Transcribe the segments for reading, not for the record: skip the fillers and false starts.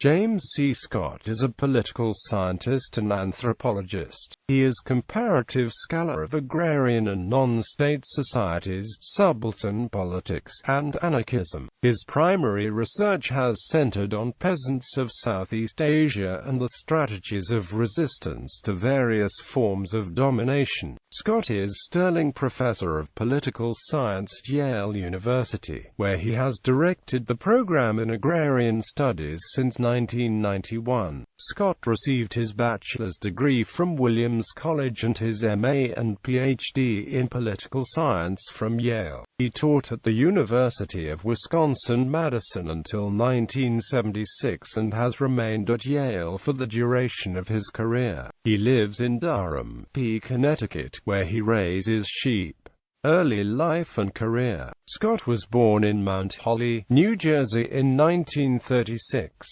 James C.Scott is a political scientist and anthropologist. He is comparative scholar of agrarian and non-state societies, subaltern politics, and anarchism. His primary research has centered on peasants of Southeast Asia and the strategies of resistance to various forms of domination. Scott is Sterling Professor of Political Science at Yale University, where he has directed the program in agrarian studies since 1991. Scott received his bachelor's degree from Williams College and his MA and PhD in political science from Yale. He taught at the University of Wisconsin-Madison until 1976 and has remained at Yale for the duration of his career. He lives in Durham, Connecticut, where he raises sheep. Early life and career. Scott was born in Mount Holly, New Jersey in 1936.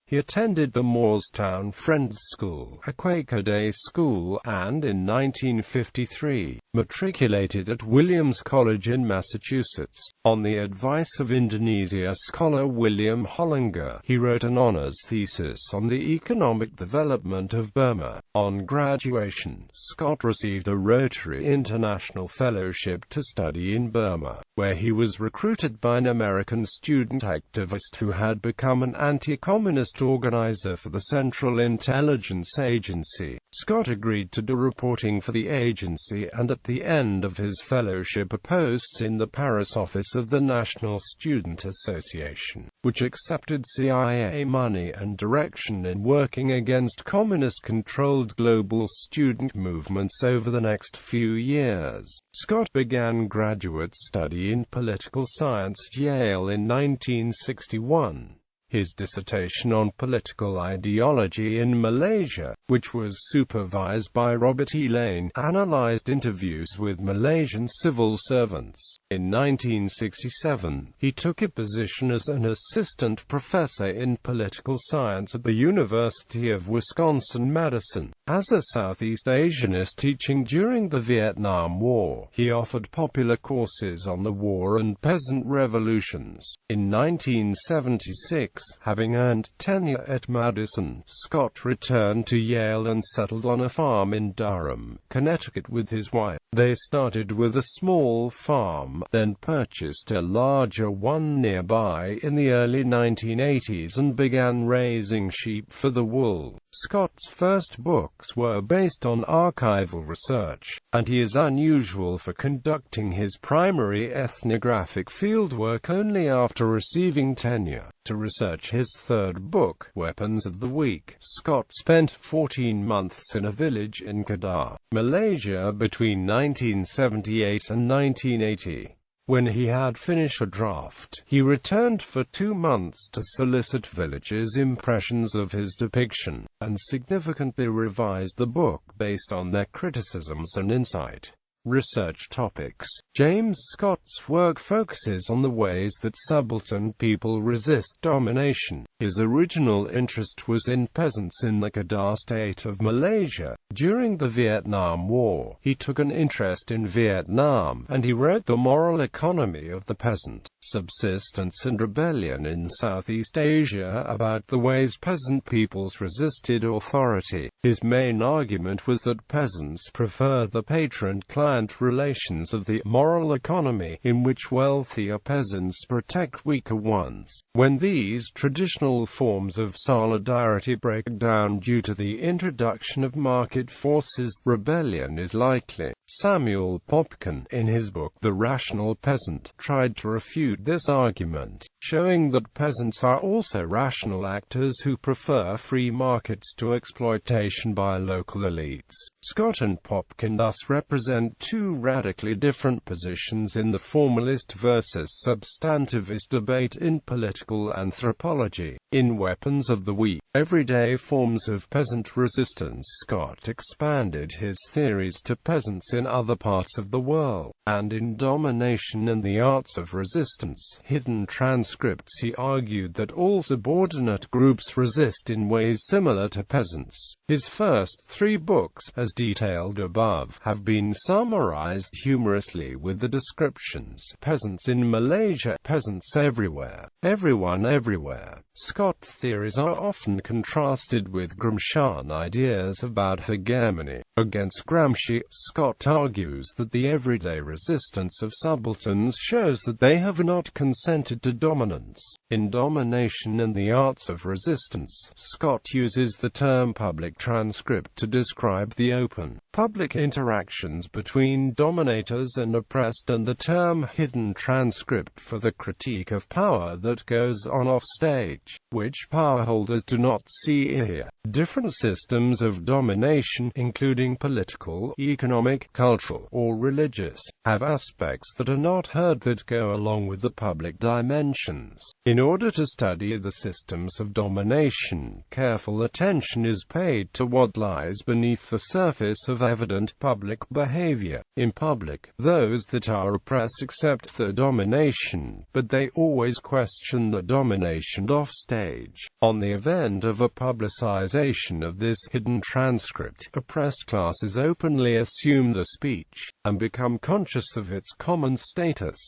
He attended the Moorestown Friends School, a Quaker day school, and in 1953, matriculated at Williams College in Massachusetts. On the advice of Indonesia scholar William Hollinger, he wrote an honors thesis on the economic development of Burma. On graduation, Scott received a Rotary International Fellowship to study in Burma, where he was recruited by an American student activist who had become an anti-communist organizer for the Central Intelligence Agency. Scott agreed to do reporting for the agency and at the end of his fellowship a post in the Paris office of the National Student Association, which accepted CIA money and direction in working against communist-controlled global student movements over the next few years. Scott began graduate study in political science at Yale in 1961. His dissertation on political ideology in Malaysia, which was supervised by Robert E. Lane, analyzed interviews with Malaysian civil servants. In 1967, he took a position as an assistant professor in political science at the University of Wisconsin-Madison. As a Southeast Asianist teaching during the Vietnam War, he offered popular courses on the war and peasant revolutions. In 1976, having earned tenure at Madison, Scott returned to Yale and settled on a farm in Durham, Connecticut with his wife. They started with a small farm, then purchased a larger one nearby in the early 1980s and began raising sheep for the wool. Scott's first books were based on archival research, and he is unusual for conducting his primary ethnographic fieldwork only after receiving tenure. To research his third book, Weapons of the Weak, Scott spent 14 months in a village in Kedah, Malaysia between 1978 and 1980. When he had finished a draft, he returned for 2 months to solicit villagers' impressions of his depiction, and significantly revised the book based on their criticisms and insight. Research topics. James Scott's work focuses on the ways that subaltern people resist domination. His original interest was in peasants in the Kedah state of Malaysia. During the Vietnam War, he took an interest in Vietnam, and he wrote The Moral Economy of the Peasant, Subsistence and Rebellion in Southeast Asia about the ways peasant peoples resisted authority. His main argument was that peasants prefer the patron-client relations of the moral economy, in which wealthier peasants protect weaker ones. When these traditional forms of solidarity break down due to the introduction of market forces, rebellion is likely. Samuel Popkin, in his book The Rational Peasant, tried to refute this argument, showing that peasants are also rational actors who prefer free markets to exploitation by local elites. Scott and Popkin thus represent two radically different positions in the formalist versus substantivist debate in political anthropology. In Weapons of the Weak, Everyday Forms of Peasant Resistance, Scott expanded his theories to peasants peasants in other parts of the world, and in Domination and the Arts of Resistance, Hidden Transcripts, he argued that all subordinate groups resist in ways similar to peasants. His first 3 books, as detailed above, have been summarized humorously with the descriptions: peasants in Malaysia, peasants everywhere, everyone everywhere. Scott's theories are often contrasted with Gramscian ideas about hegemony. Against Gramsci, Scott argues that the everyday resistance of subalterns shows that they have not consented to dominance. In Domination and the Arts of Resistance, Scott uses the term public transcript to describe the open, public interactions between dominators and oppressed, and the term hidden transcript for the critique of power that goes on off-stage, which powerholders do not see or hear. Different systems of domination, including political, economic, cultural, or religious, have aspects that are not heard that go along with the public dimensions. In order to study the systems of domination, careful attention is paid to what lies beneath the surface of evident public behavior. In public, those that are oppressed accept the domination, but they always question the domination off-stage. On the event of a publicization of this hidden transcript, oppressed classes openly assume the speech, and become conscious of its common status.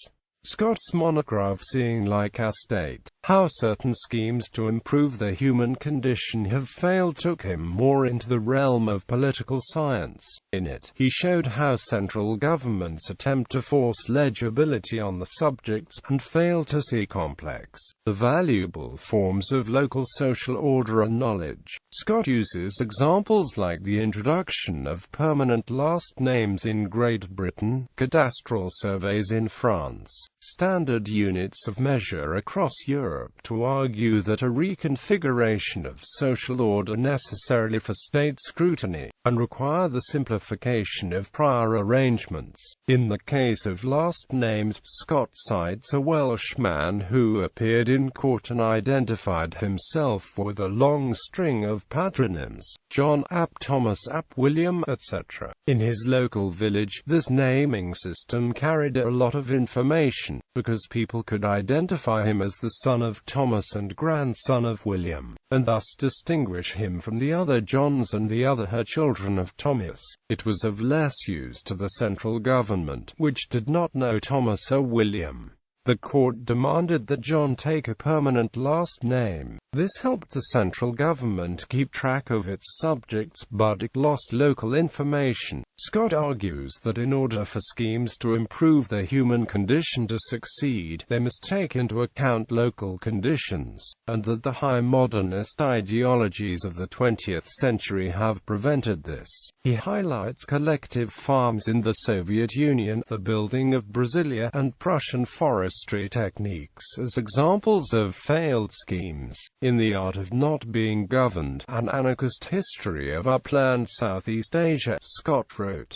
Scott's monograph Seeing Like a State, How Certain Schemes to Improve the Human Condition Have Failed, took him more into the realm of political science. In it, he showed how central governments attempt to force legibility on the subjects, and fail to see complex, the valuable forms of local social order and knowledge. Scott uses examples like the introduction of permanent last names in Great Britain, cadastral surveys in France, standard units of measure across Europe, to argue that a reconfiguration of social order necessarily for state scrutiny, and require the simplification of prior arrangements. In the case of last names, Scott cites a Welshman who appeared in court and identified himself with a long string of patronyms: John Ap, Thomas Ap, William, etc. In his local village, this naming system carried a lot of information, because people could identify him as the son of Thomas and grandson of William, and thus distinguish him from the other Johns and the other children of Thomas. It was of less use to the central government, which did not know Thomas or William. The court demanded that John take a permanent last name. This helped the central government keep track of its subjects, but it lost local information. Scott argues that in order for schemes to improve the human condition to succeed, they must take into account local conditions, and that the high modernist ideologies of the 20th century have prevented this. He highlights collective farms in the Soviet Union, the building of Brasilia, and Prussian forestry techniques as examples of failed schemes. In The Art of Not Being Governed, An Anarchist History of Upland Southeast Asia, Scott wrote,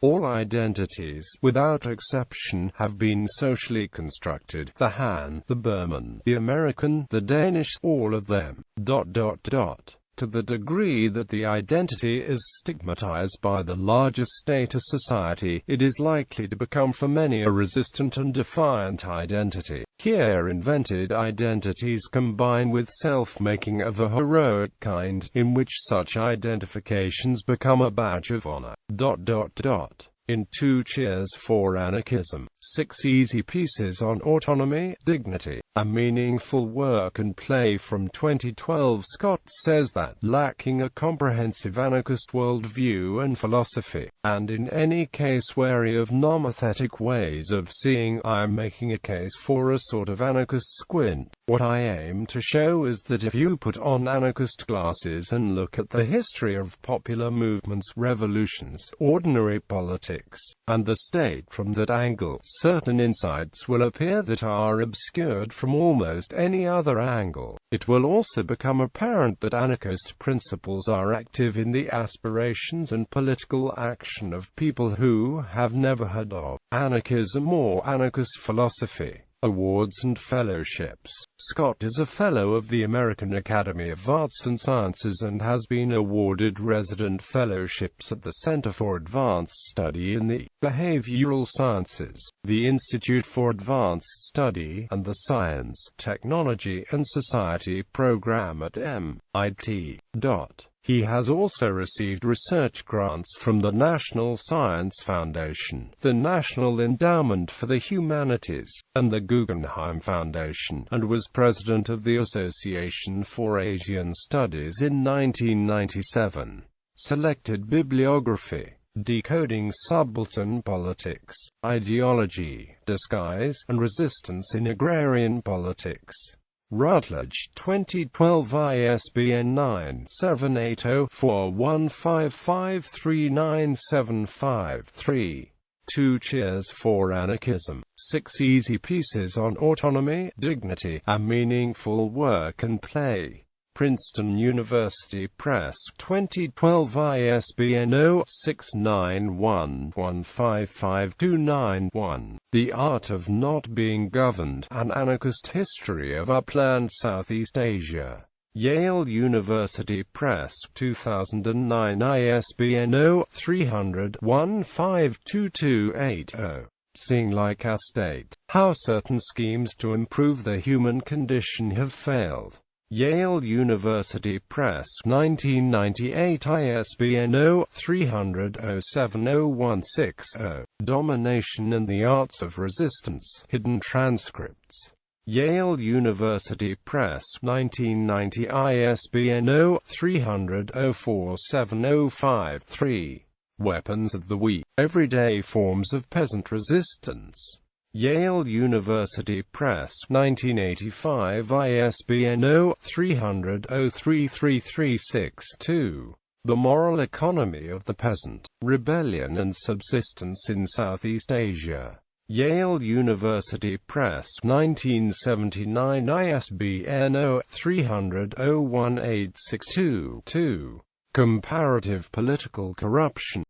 "All identities, without exception, have been socially constructed: the Han, the Burman, the American, the Danish, all of them. To the degree that the identity is stigmatized by the larger state of society, it is likely to become for many a resistant and defiant identity. Here invented identities combine with self-making of a heroic kind, in which such identifications become a badge of honor." In 2 Cheers for Anarchism, 6 Easy Pieces on Autonomy, Dignity, a Meaningful Work and Play from 2012, Scott says that, lacking a comprehensive anarchist worldview and philosophy, and in any case wary of nomothetic ways of seeing, I am making a case for a sort of anarchist squint. What I aim to show is that if you put on anarchist glasses and look at the history of popular movements, revolutions, ordinary politics, and the state from that angle, certain insights will appear that are obscured from almost any other angle. It will also become apparent that anarchist principles are active in the aspirations and political action of people who have never heard of anarchism or anarchist philosophy. Awards and fellowships. Scott is a Fellow of the American Academy of Arts and Sciences and has been awarded resident fellowships at the Center for Advanced Study in the Behavioral Sciences, the Institute for Advanced Study, and the Science, Technology and Society program at MIT. He has also received research grants from the National Science Foundation, the National Endowment for the Humanities, and the Guggenheim Foundation, and was president of the Association for Asian Studies in 1997. Selected bibliography: Decoding Subaltern Politics, Ideology, Disguise, and Resistance in Agrarian Politics. Routledge, 2012. ISBN 9780415539753. 2 Cheers for Anarchism. 6 Easy Pieces on Autonomy, Dignity, and Meaningful Work and Play. Princeton University Press, 2012. ISBN 0-691-155-291. The Art of Not Being Governed, An Anarchist History of Upland Southeast Asia. Yale University Press, 2009. ISBN 0-300-15228-0. Seeing Like a State. How Certain Schemes to Improve the Human Condition Have Failed. Yale University Press, 1998. ISBN 0-300-07016-0. Domination and the Arts of Resistance, Hidden Transcripts. Yale University Press, 1990. ISBN 0-300-04705-3. Weapons of the Weak, Everyday Forms of Peasant Resistance. Yale University Press, 1985. ISBN 0-300-03336-2. The Moral Economy of the Peasant, Rebellion and Subsistence in Southeast Asia. Yale University Press, 1979. ISBN 0-300-01862-2. Comparative Political Corruption.